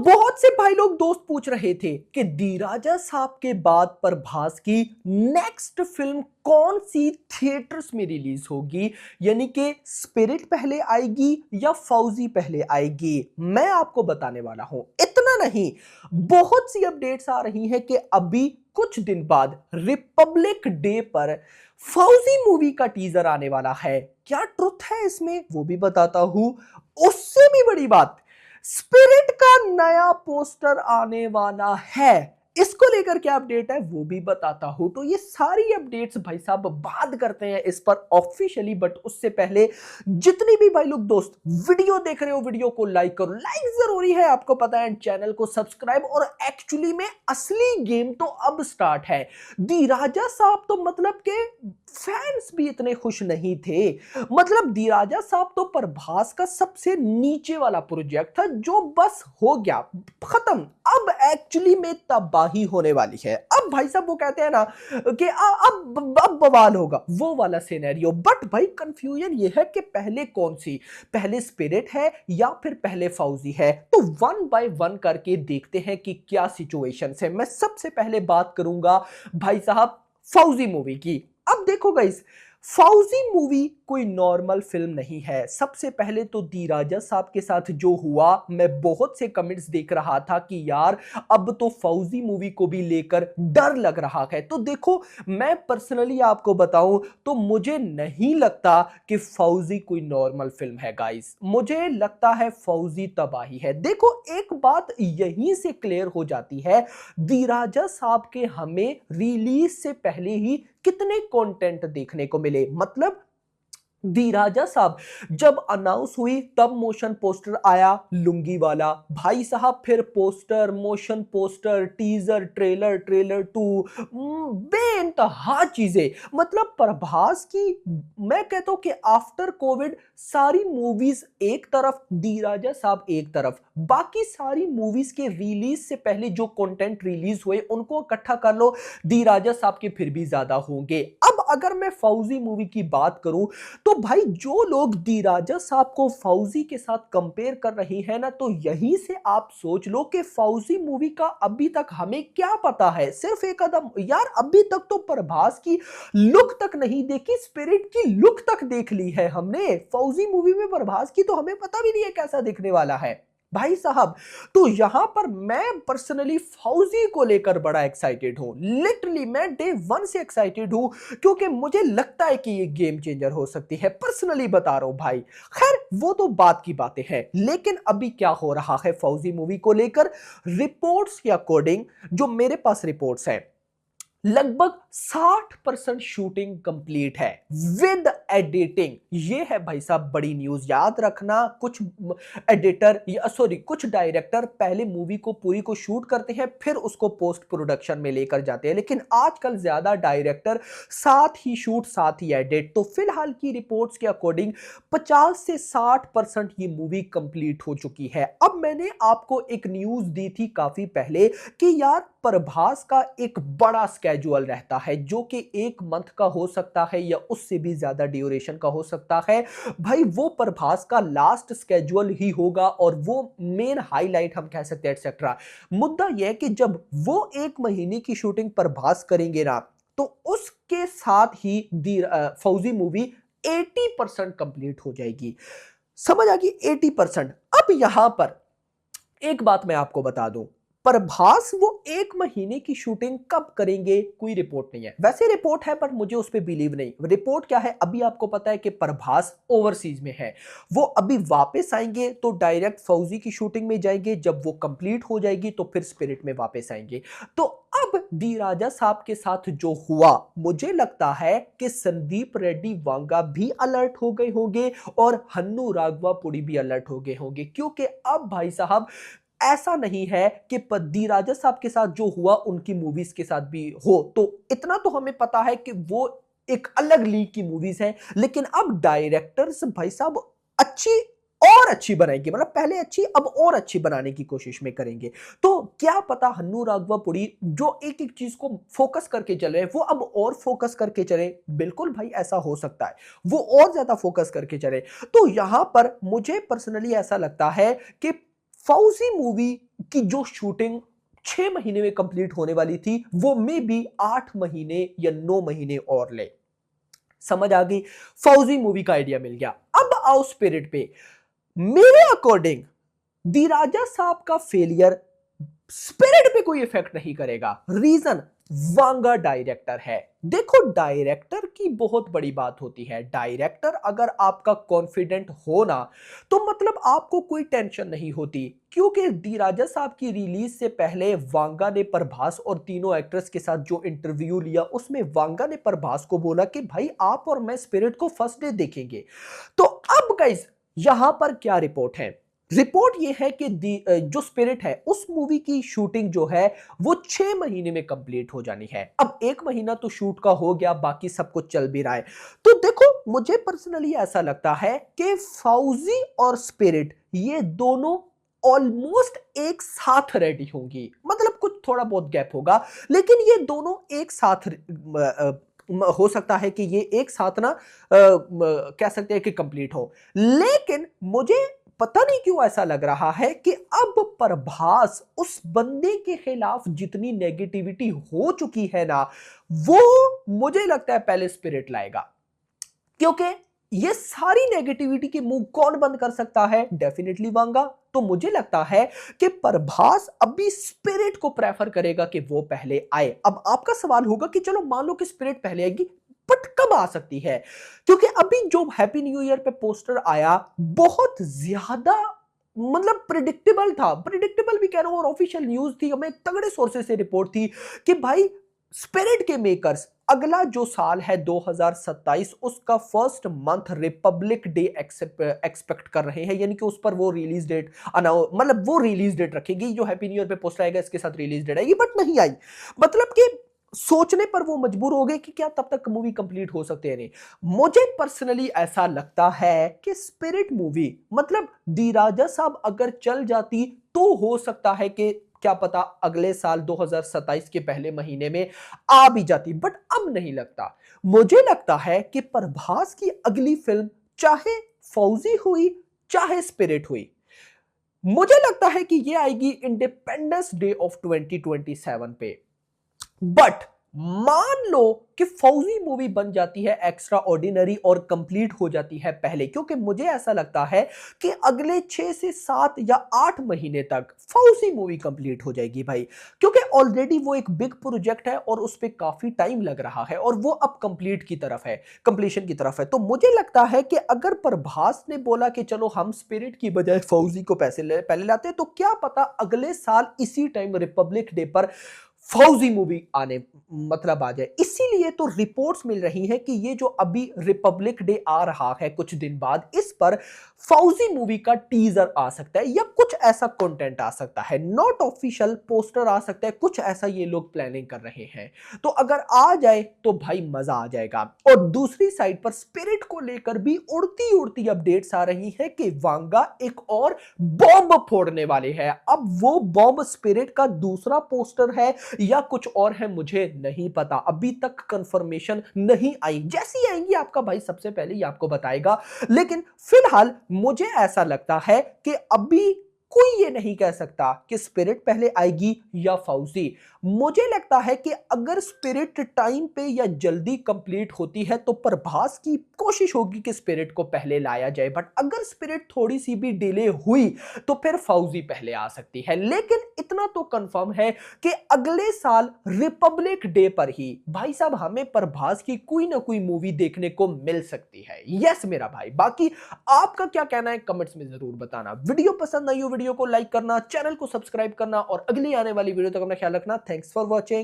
बहुत से भाई लोग दोस्त पूछ रहे थे कि दी राजा साहब के बाद प्रभास की नेक्स्ट फिल्म कौन सी थिएटर्स में रिलीज होगी, यानी कि स्पिरिट पहले आएगी या फौजी पहले आएगी। मैं आपको बताने वाला हूं। इतना नहीं, बहुत सी अपडेट्स आ रही हैं कि अभी कुछ दिन बाद रिपब्लिक डे पर फौजी मूवी का टीजर आने वाला है। क्या ट्रुथ है इसमें, वो भी बताता हूं। उससे भी बड़ी बात, स्पिरिट का नया पोस्टर आने वाला है। इसको लेकर क्या अपडेट है वो भी बताता हूं। तो ये सारी अपडेट्स भाई साहब बात करते हैं इस पर ऑफिशियली, बट उससे पहले जितनी भी भाई लोग दोस्त वीडियो देख रहे हो, वीडियो को लाइक करो। लाइक जरूरी है, आपको पता है, चैनल को सब्सक्राइब। और एक्चुअली में असली गेम तो अब स्टार्ट है। दी राजा साहब तो मतलब के फैंस भी इतने खुश नहीं थे। मतलब दी राजा साहब तो प्रभास का सबसे नीचे वाला प्रोजेक्ट था जो बस हो गया, खत्म। अब एक्चुअली में तबाही होने वाली है। अब भाई साहब वो कहते हैं ना कि अब बवाल होगा, वो वाला सिनेरियो। बट भाई कंफ्यूजन ये है कि पहले कौन सी, पहले स्पिरिट है या फिर पहले फौजी है। तो वन बाय वन करके देखते हैं कि क्या सिचुएशन है। मैं सबसे पहले बात करूंगा भाई साहब फौजी मूवी की। अब देखो गाइस, फौजी मूवी कोई नॉर्मल फिल्म नहीं है। सबसे पहले तो दी राजा साहब के साथ जो हुआ, मैं बहुत से कमेंट्स देख रहा था कि यार अब तो फौजी मूवी को भी लेकर डर लग रहा है। तो देखो, मैं पर्सनली आपको बताऊं तो मुझे नहीं लगता कि फौजी कोई नॉर्मल फिल्म है गाइस। मुझे लगता है फौजी तबाही है। देखो, एक बात यहीं से क्लियर हो जाती है, दी राजा साहब के हमें रिलीज से पहले ही कितने कंटेंट देखने को मिले। मतलब दी राजा साहब जब अनाउंस हुई तब मोशन पोस्टर आया लुंगी वाला भाई साहब, फिर poster, motion poster, teaser, trailer, trailer 2, बेइंतहा चीजें। मतलब प्रभास की, मैं कहता हूं कि आफ्टर कोविड सारी मूवीज एक तरफ, दी राजा साहब एक तरफ, बाकी सारी मूवीज के रिलीज से पहले जो कंटेंट रिलीज हुए उनको इकट्ठा कर लो, दी राजा साहब के फिर भी ज्यादा होंगे। अब अगर मैं फौजी मूवी की बात करूं तो भाई जो लोग दी राजा साहब को फौजी के साथ कंपेयर कर रही है ना, तो यहीं से आप सोच लो कि फौजी मूवी का अभी तक हमें क्या पता है। सिर्फ एक कदम यार, अभी तक तो प्रभास की लुक तक नहीं देखी, स्पिरिट की लुक तक देख ली है हमने। फौजी मूवी में प्रभास की तो हमें पता भी नहीं है कैसा दिखने वाला है भाई साहब। तो यहां पर मैं पर्सनली फौजी को लेकर बड़ा एक्साइटेड हूं। लिटरली मैं डे वन से एक्साइटेड हूं, क्योंकि मुझे लगता है कि ये गेम चेंजर हो सकती है। पर्सनली बता रहा हूं भाई। खैर, वो तो बात की बातें हैं, लेकिन अभी क्या हो रहा है फौजी मूवी को लेकर, रिपोर्ट्स के अकॉर्डिंग, जो मेरे पास रिपोर्ट्स हैं, लगभग 60% शूटिंग कंप्लीट है विद एडिटिंग। ये है भाई साहब बड़ी न्यूज। याद रखना, कुछ एडिटर या सॉरी कुछ डायरेक्टर पहले मूवी को पूरी को शूट करते हैं, फिर उसको पोस्ट प्रोडक्शन में लेकर जाते हैं, लेकिन आजकल ज्यादा डायरेक्टर साथ ही शूट साथ ही एडिट। तो फिलहाल की रिपोर्ट्स के अकॉर्डिंग 50 से 60% ये मूवी कंप्लीट हो चुकी है। अब मैंने आपको एक न्यूज दी थी काफी पहले कि यार प्रभास का एक बड़ा स्केड्यूल रहता है जो कि 1 मंथ का हो सकता है या उससे भी ज्यादा ड्यूरेशन का हो सकता है। भाई वो प्रभास का लास्ट स्केड्यूल ही होगा और वो मेन हाईलाइट हम कह सकते हैं एक्सेट्रा। मुद्दा यह है कि जब वो 1 महीने की शूटिंग प्रभास करेंगे ना, तो उसके साथ ही फौजी मूवी 80% कंप्लीट हो जाएगी। समझ आ गई? 80%। अब यहां पर एक बात मैं आपको बता दूं, प्रभास वो 1 महीने की शूटिंग कब करेंगे कोई रिपोर्ट नहीं है। वैसे रिपोर्ट है पर मुझे उस पर बिलीव नहीं। रिपोर्ट क्या है, अभी आपको पता है कि प्रभास ओवरसीज में है। वो अभी वापस आएंगे तो डायरेक्ट फौजी की शूटिंग में जाएंगे, जब वो कंप्लीट हो जाएगी तो फिर स्पिरिट में वापस आएंगे। तो अब दी राजा साहब के साथ जो हुआ, मुझे लगता है कि संदीप रेड्डी वांगा भी अलर्ट हो गए होंगे और हन्नू राघवापुड़ी भी अलर्ट हो गए होंगे, क्योंकि अब भाई साहब ऐसा नहीं है कि दी राजा साहब के साथ जो हुआ उनकी मूवीज के साथ भी हो। तो इतना तो हमें पता है कि वो एक अलग लीग की मूवीज हैं, लेकिन अब डायरेक्टर्स भाई साहब अच्छी और अच्छी बनाएंगे। मतलब पहले अच्छी, अब और अच्छी बनाने की कोशिश में करेंगे। तो क्या पता हन्नू राघवापुड़ी जो एक एक चीज को फोकस करके चल रहे हैं, वो अब और फोकस करके चले। बिल्कुल भाई, ऐसा हो सकता है, वो और ज्यादा फोकस करके चले। तो यहां पर मुझे पर्सनली ऐसा लगता है कि फौजी मूवी कि जो शूटिंग 6 महीने में कंप्लीट होने वाली थी वो मे बी 8 महीने या 9 महीने और ले। समझ आ गई? फौजी मूवी का आइडिया मिल गया। अब आओ स्पिरिट पे। मेरे अकॉर्डिंग दी राजा साहब का फेलियर स्पिरिट पे कोई इफेक्ट नहीं करेगा। रीजन, वांगा डायरेक्टर है। देखो, डायरेक्टर की बहुत बड़ी बात होती है। डायरेक्टर अगर आपका कॉन्फिडेंट हो ना, तो मतलब आपको कोई टेंशन नहीं होती, क्योंकि दी राजा साहब की रिलीज से पहले वांगा ने प्रभास और तीनों एक्ट्रेस के साथ जो इंटरव्यू लिया, उसमें वांगा ने प्रभास को बोला कि भाई आप और मैं स्पिरिट को फर्स्ट डे देखेंगे। तो अब गाइस, यहां पर क्या रिपोर्ट है? रिपोर्ट ये है कि जो स्पिरिट है उस मूवी की शूटिंग जो है वो 6 महीने में कंप्लीट हो जानी है। अब 1 महीना तो शूट का हो गया, बाकी सब कुछ चल भी रहा है। तो देखो, मुझे पर्सनली ऐसा लगता है कि फौजी और स्पिरिट ये दोनों ऑलमोस्ट एक साथ रेडी होंगी। मतलब कुछ थोड़ा बहुत गैप होगा, लेकिन ये दोनों एक साथ हो सकता है कि ये एक साथ ना कह सकते हैं कि कंप्लीट हो। लेकिन मुझे पता नहीं क्यों ऐसा लग रहा है कि अब प्रभास उस बंदे के खिलाफ जितनी नेगेटिविटी हो चुकी है ना, वो मुझे लगता है पहले स्पिरिट लाएगा। क्योंकि ये सारी नेगेटिविटी के मुंह कौन बंद कर सकता है? डेफिनेटली वांगा। तो मुझे लगता है कि प्रभास अभी स्पिरिट को प्रेफर करेगा कि वो पहले आए। अब आपका सवाल होगा कि चलो मान लो कि स्पिरिट पहले आएगी, बट कब आ सकती है? क्योंकि अभी जो हैप्पी न्यू ईयर पे पोस्टर आया, बहुत ज्यादा मतलब प्रिडिक्टेबल था। प्रिडिक्टेबल भी कह रहा हूं, और ऑफिशियल न्यूज थी, हमें तगड़े सोर्सेस से रिपोर्ट थी कि भाई स्पिरिट के मेकर्स अगला जो साल है 2027, उसका first month Republic day expect कर रहे हैं। यानी कि उस पर वो रिलीज डेट मतलब वो रिलीज डेट रखेगी। जो हैप्पी न्यू ईयर पे पोस्टर आएगा इसके साथ रिलीज डेट आएगी, बट नहीं आई। मतलब कि सोचने पर वो मजबूर हो गए कि क्या तब तक मूवी कंप्लीट हो सकती है नहीं। मुझे पर्सनली ऐसा लगता है कि स्पिरिट मूवी मतलब दी राजा साहब अगर चल जाती तो हो सकता है कि क्या पता अगले साल 2027 के पहले महीने में आ भी जाती, बट अब नहीं लगता। मुझे लगता है कि प्रभास की अगली फिल्म चाहे फौजी हुई चाहे स्पिरिट हुई, मुझे लगता है कि ये आएगी इंडिपेंडेंस डे ऑफ 2027 पे। बट मान लो कि फौजी मूवी बन जाती है एक्स्ट्रा ऑर्डिनरी और कंप्लीट हो जाती है पहले, क्योंकि मुझे ऐसा लगता है कि अगले 6 से 7 या 8 महीने तक फौजी मूवी कंप्लीट हो जाएगी भाई। क्योंकि ऑलरेडी वो एक बिग प्रोजेक्ट है और उस पर काफी टाइम लग रहा है और वो अब कंप्लीट की तरफ है, कंप्लीशन की तरफ है। तो मुझे लगता है कि अगर प्रभास ने बोला कि चलो हम स्पिरिट की बजाय फौजी को पहले लाते हैं, तो क्या पता अगले साल इसी टाइम रिपब्लिक डे पर फौजी मूवी आने मतलब आ जाए। इसीलिए तो रिपोर्ट्स मिल रही हैं कि ये जो अभी रिपब्लिक डे आ रहा है कुछ दिन बाद, इस पर फौजी मूवी का टीजर आ सकता है या कुछ ऐसा कंटेंट आ सकता है। नॉट ऑफिशियल पोस्टर आ सकता है, कुछ ऐसा ये लोग प्लानिंग कर रहे हैं। तो अगर आ जाए तो भाई मजा आ जाएगा। और दूसरी साइड पर स्पिरिट को लेकर भी उड़ती उड़ती अपडेट्स आ रही है कि वांगा एक और बॉम्ब फोड़ने वाले हैं। अब वो बॉम्ब स्पिरिट का दूसरा पोस्टर है या कुछ और है, मुझे नहीं पता। अभी तक कंफर्मेशन नहीं आई। जैसी आएंगी आपका भाई सबसे पहले ही आपको बताएगा। लेकिन फिलहाल मुझे ऐसा लगता है कि अभी कोई ये नहीं कह सकता कि स्पिरिट पहले आएगी या फौजी। मुझे लगता है कि अगर स्पिरिट टाइम पे या जल्दी कंप्लीट होती है तो प्रभास की कोशिश होगी कि स्पिरिट को पहले लाया जाए, बट अगर स्पिरिट थोड़ी सी भी डिले हुई तो फिर फौजी पहले आ सकती है। लेकिन इतना तो कंफर्म है कि अगले साल रिपब्लिक डे पर ही भाई साहब हमें प्रभास की कोई ना कोई मूवी देखने को मिल सकती है। यस मेरा भाई। बाकी आपका क्या कहना है कमेंट्स में जरूर बताना। वीडियो पसंद आई हो वीडियो को लाइक करना, चैनल को सब्सक्राइब करना और अगली आने वाली वीडियो तक अपना ख्याल रखना। Thanks for watching.